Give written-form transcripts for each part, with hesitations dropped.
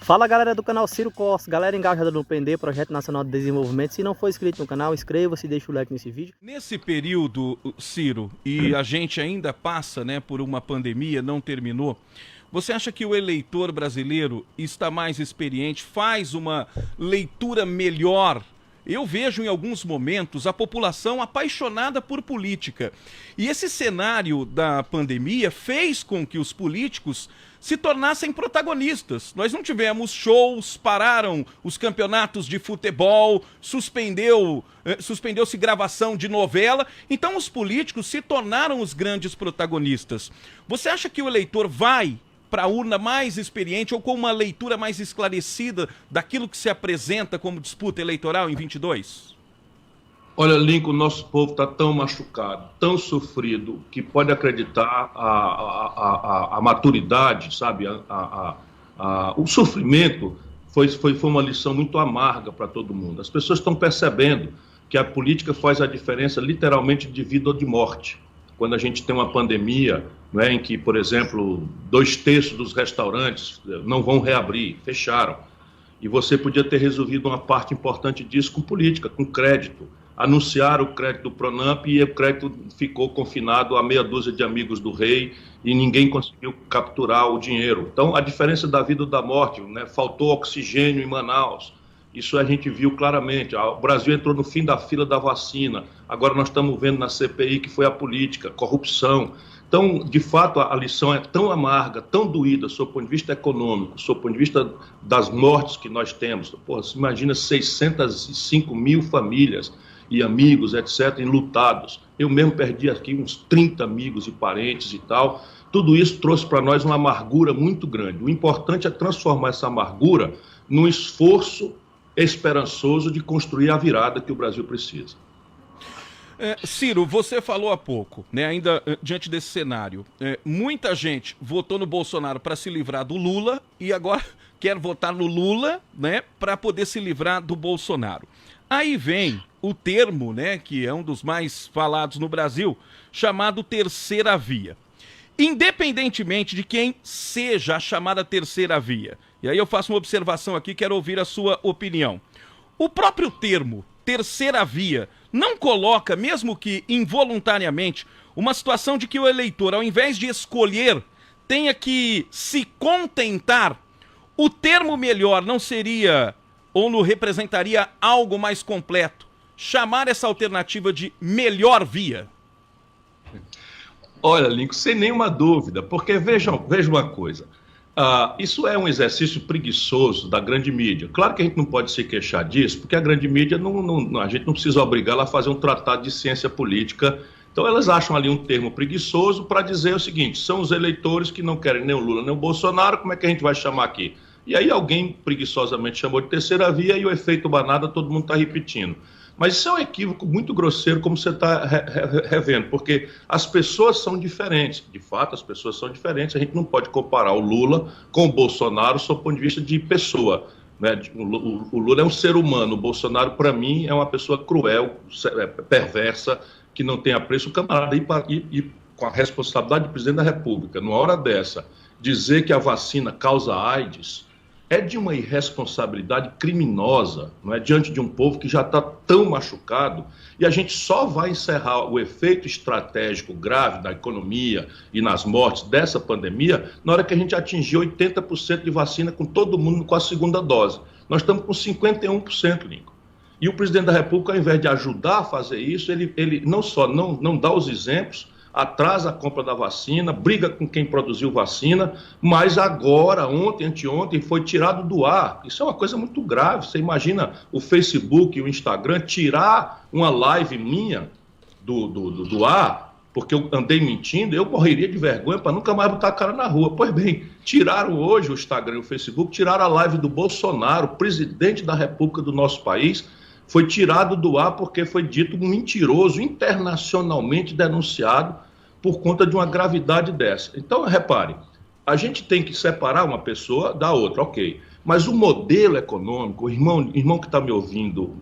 Fala galera do canal Ciro Costa, galera engajada no PND, Projeto Nacional de Desenvolvimento. Se não for inscrito no canal, inscreva-se e deixa o like nesse vídeo. Nesse período, Ciro, e a gente ainda passa, né, por uma pandemia, não terminou, você acha que o eleitor brasileiro está mais experiente, faz uma leitura melhor? Eu vejo em alguns momentos a população apaixonada por política. E esse cenário da pandemia fez com que os políticos se tornassem protagonistas. Nós não tivemos shows, pararam os campeonatos de futebol, suspendeu-se gravação de novela. Então os políticos se tornaram os grandes protagonistas. Você acha que o eleitor vai para a urna mais experiente ou com uma leitura mais esclarecida daquilo que se apresenta como disputa eleitoral em 22? Olha, Lincoln, o nosso povo está tão machucado, tão sofrido, que pode acreditar a maturidade, sabe? O sofrimento foi uma lição muito amarga para todo mundo. As pessoas estão percebendo que a política faz a diferença literalmente de vida ou de morte. Quando a gente tem uma pandemia, não é, em que, por exemplo, 2/3 dos restaurantes não vão reabrir, fecharam. E você podia ter resolvido uma parte importante disso com política, com crédito. Anunciaram o crédito do Pronamp e o crédito ficou confinado a meia dúzia de amigos do rei e ninguém conseguiu capturar o dinheiro. Então, a diferença da vida ou da morte, né? Faltou oxigênio em Manaus. Isso a gente viu claramente. O Brasil entrou no fim da fila da vacina. Agora nós estamos vendo na CPI que foi a política, corrupção. Então, de fato, a lição é tão amarga, tão doída, sob o ponto de vista econômico, sob o ponto de vista das mortes que nós temos. Porra, você imagina 605 mil famílias e amigos, etc., enlutados. Eu mesmo perdi aqui uns 30 amigos e parentes e tal. Tudo isso trouxe para nós uma amargura muito grande. O importante é transformar essa amargura num esforço esperançoso de construir a virada que o Brasil precisa. Ciro, você falou há pouco, né, ainda diante desse cenário, muita gente votou no Bolsonaro para se livrar do Lula e agora quer votar no Lula, né, para poder se livrar do Bolsonaro. Aí vem o termo, né, que é um dos mais falados no Brasil, chamado terceira via. Independentemente de quem seja a chamada terceira via, e aí eu faço uma observação aqui, quero ouvir a sua opinião. O próprio termo terceira via não coloca, mesmo que involuntariamente, uma situação de que o eleitor, ao invés de escolher, tenha que se contentar? O termo melhor não seria, ou não representaria algo mais completo, chamar essa alternativa de melhor via? Olha, Lincoln, sem nenhuma dúvida, porque veja uma coisa. Isso é um exercício preguiçoso da grande mídia. Claro que a gente não pode se queixar disso, porque a grande mídia, a gente não precisa obrigá-la a fazer um tratado de ciência política. Então elas acham ali um termo preguiçoso para dizer o seguinte: são os eleitores que não querem nem o Lula nem o Bolsonaro, como é que a gente vai chamar aqui? E aí alguém preguiçosamente chamou de terceira via e o efeito manada todo mundo está repetindo. Mas isso é um equívoco muito grosseiro, como você está revendo, porque as pessoas são diferentes. De fato, as pessoas são diferentes. A gente não pode comparar o Lula com o Bolsonaro sob o ponto de vista de pessoa, né? O Lula é um ser humano, o Bolsonaro, para mim, é uma pessoa cruel, perversa, que não tem apreço. O camarada e com a responsabilidade do presidente da República, numa hora dessa, dizer que a vacina causa AIDS é de uma irresponsabilidade criminosa, não é, diante de um povo que já está tão machucado, e a gente só vai encerrar o efeito estratégico grave da economia e nas mortes dessa pandemia na hora que a gente atingir 80% de vacina com todo mundo com a segunda dose. Nós estamos com 51%, Lincoln. E o presidente da República, ao invés de ajudar a fazer isso, ele não só não dá os exemplos, atrasa a compra da vacina, briga com quem produziu vacina, mas agora, ontem, anteontem, foi tirado do ar. Isso é uma coisa muito grave. Você imagina o Facebook e o Instagram tirar uma live minha do ar, porque eu andei mentindo, eu morreria de vergonha para nunca mais botar a cara na rua. Pois bem, tiraram hoje o Instagram e o Facebook, tiraram a live do Bolsonaro, presidente da República do nosso país, foi tirado do ar porque foi dito um mentiroso, internacionalmente denunciado, por conta de uma gravidade dessa. Então, repare, a gente tem que separar uma pessoa da outra, ok. Mas o modelo econômico, o irmão que está me ouvindo,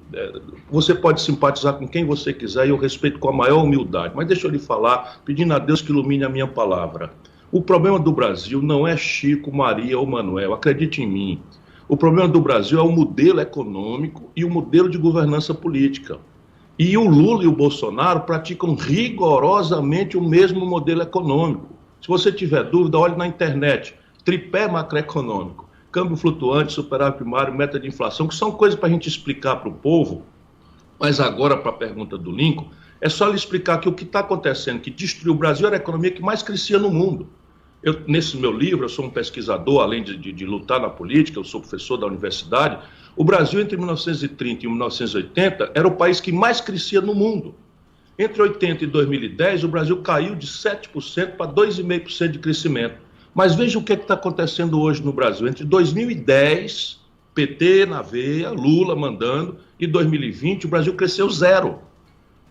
você pode simpatizar com quem você quiser e eu respeito com a maior humildade, mas deixa eu lhe falar, pedindo a Deus que ilumine a minha palavra. O problema do Brasil não é Chico, Maria ou Manuel, acredite em mim. O problema do Brasil é o modelo econômico e o modelo de governança política. E o Lula e o Bolsonaro praticam rigorosamente o mesmo modelo econômico. Se você tiver dúvida, olhe na internet. Tripé macroeconômico, câmbio flutuante, superávit primário, meta de inflação, que são coisas para a gente explicar para o povo. Mas agora, para a pergunta do Lincoln, é só lhe explicar que o que está acontecendo, que destruiu o Brasil, era a economia que mais crescia no mundo. Nesse meu livro, eu sou um pesquisador, além de lutar na política, eu sou professor da universidade. O Brasil, entre 1930 e 1980, era o país que mais crescia no mundo. Entre 80 e 2010, o Brasil caiu de 7% para 2,5% de crescimento. Mas veja o que está acontecendo hoje no Brasil. Entre 2010, PT na veia, Lula mandando, e 2020, o Brasil cresceu 0.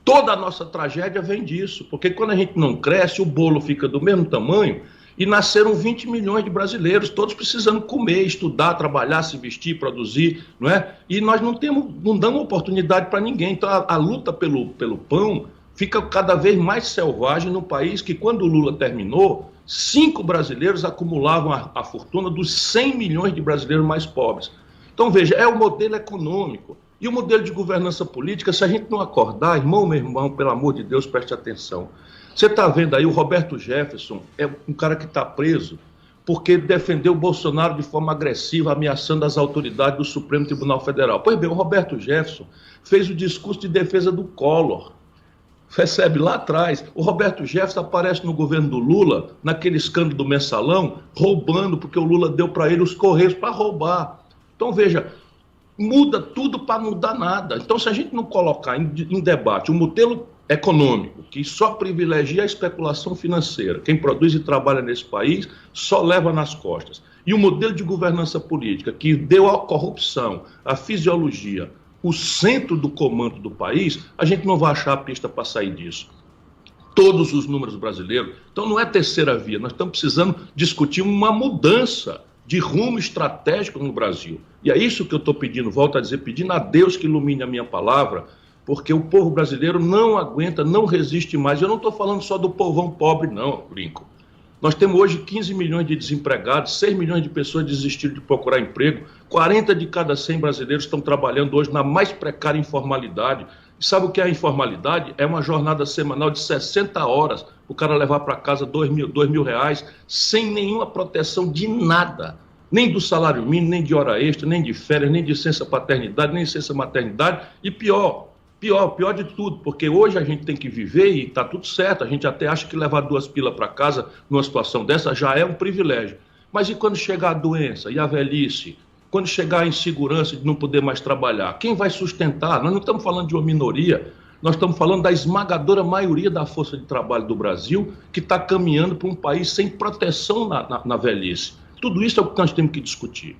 Toda a nossa tragédia vem disso, porque quando a gente não cresce, o bolo fica do mesmo tamanho e nasceram 20 milhões de brasileiros, todos precisando comer, estudar, trabalhar, se vestir, produzir, não é? E nós não damos oportunidade para ninguém. Então a luta pelo pão fica cada vez mais selvagem no país que, quando o Lula terminou, 5 brasileiros acumulavam a fortuna dos 100 milhões de brasileiros mais pobres. Então veja, é o modelo econômico. E o modelo de governança política, se a gente não acordar, meu irmão, pelo amor de Deus, preste atenção. Você está vendo aí, o Roberto Jefferson é um cara que está preso porque ele defendeu o Bolsonaro de forma agressiva, ameaçando as autoridades do Supremo Tribunal Federal. Pois bem, o Roberto Jefferson fez o discurso de defesa do Collor. Percebe, lá atrás, o Roberto Jefferson aparece no governo do Lula, naquele escândalo do Mensalão, roubando, porque o Lula deu para ele os Correios para roubar. Então, veja, muda tudo para mudar nada. Então, se a gente não colocar em debate o modelo econômico, que só privilegia a especulação financeira, quem produz e trabalha nesse país só leva nas costas, e o modelo de governança política, que deu à corrupção, à fisiologia, o centro do comando do país, a gente não vai achar a pista para sair disso. Todos os números brasileiros. Então, não é terceira via, nós estamos precisando discutir uma mudança de rumo estratégico no Brasil. E é isso que eu estou pedindo, volto a dizer, pedindo a Deus que ilumine a minha palavra, porque o povo brasileiro não aguenta, não resiste mais. Eu não estou falando só do povão pobre, não, Lincoln. Nós temos hoje 15 milhões de desempregados, 6 milhões de pessoas desistiram de procurar emprego, 40 de cada 100 brasileiros estão trabalhando hoje na mais precária informalidade. E sabe o que é a informalidade? É uma jornada semanal de 60 horas, o cara levar para casa R$ 2.000, sem nenhuma proteção de nada, nem do salário mínimo, nem de hora extra, nem de férias, nem de licença paternidade, nem licença maternidade, e pior de tudo, porque hoje a gente tem que viver e está tudo certo, a gente até acha que levar 2 pilas para casa numa situação dessa já é um privilégio. Mas e quando chegar a doença e a velhice? Quando chegar a insegurança de não poder mais trabalhar? Quem vai sustentar? Nós não estamos falando de uma minoria, nós estamos falando da esmagadora maioria da força de trabalho do Brasil que está caminhando para um país sem proteção na velhice. Tudo isso é o que nós temos que discutir.